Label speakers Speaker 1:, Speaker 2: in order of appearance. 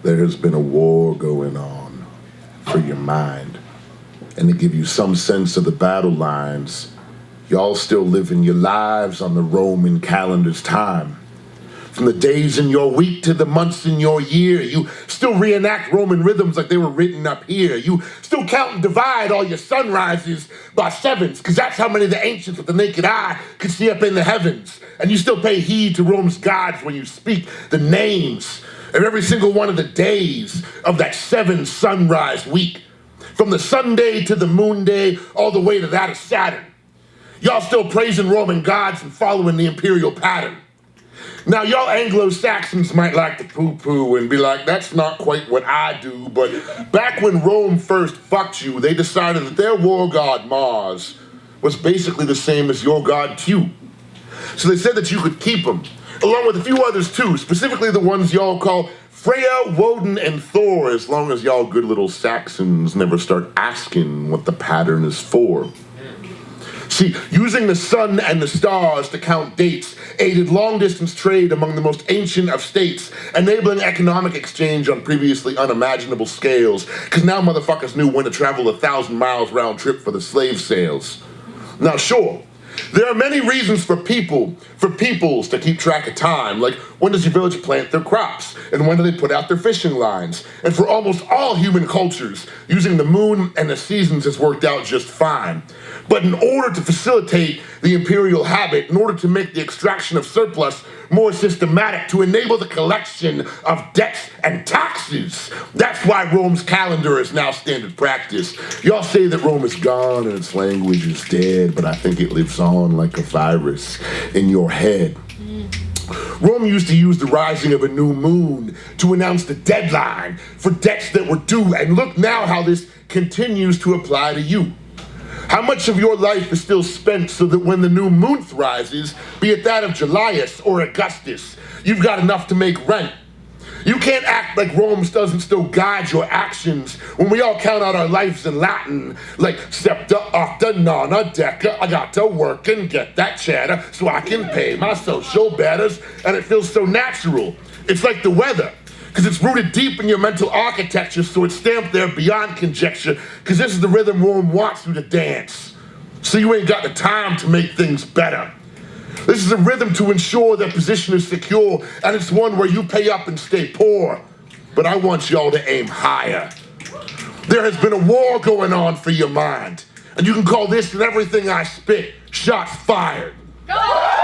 Speaker 1: There has been a war going on for your mind. And to give you some sense of the battle lines, y'all still living your lives on the Roman calendar's time. From the days in your week to the months in your year, you still reenact Roman rhythms like they were written up here. You still count and divide all your sunrises by sevens, because that's how many the ancients with the naked eye could see up in the heavens. And you still pay heed to Rome's gods when you speak the names of every single one of the days of that 7 sunrise week. From the Sunday to the moon day, all the way to that of Saturn. Y'all still praising Roman gods and following the imperial pattern. Now, y'all Anglo-Saxons might like to poo-poo and be like, that's not quite what I do, but back when Rome first fucked you, they decided that their war god, Mars, was basically the same as your god, Q. So they said that you could keep him, along with a few others too, specifically the ones y'all call Freya, Woden, and Thor, as long as y'all good little Saxons never start asking what the pattern is for. See, using the sun and the stars to count dates aided long-distance trade among the most ancient of states, enabling economic exchange on previously unimaginable scales, because now motherfuckers knew when to travel 1,000 miles round trip for the slave sales. Now, sure, there are many reasons for peoples to keep track of time, like when does your village plant their crops, and when do they put out their fishing lines? And for almost all human cultures, using the moon and the seasons has worked out just fine. But in order to facilitate the imperial habit, in order to make the extraction of surplus more systematic, to enable the collection of debts and taxes, that's why Rome's calendar is now standard practice. Y'all say that Rome is gone and its language is dead, but I think it lives on like a virus in your head. Rome used to use the rising of a new moon to announce the deadline for debts that were due, and look now how this continues to apply to you. How much of your life is still spent so that when the new moon rises, be it that of Julius or Augustus, you've got enough to make rent? You can't act like Rome doesn't still guide your actions when we all count out our lives in Latin, like septa, octa, nona, deca, I got to work and get that cheddar so I can pay my social betters, and it feels so natural. It's like the weather, because it's rooted deep in your mental architecture, so it's stamped there beyond conjecture, because this is the rhythm Rome wants you to dance. So you ain't got the time to make things better. This is a rhythm to ensure that position is secure, and it's one where you pay up and stay poor. But I want y'all to aim higher. There has been a war going on for your mind, and you can call this and everything I spit shots fired. Go!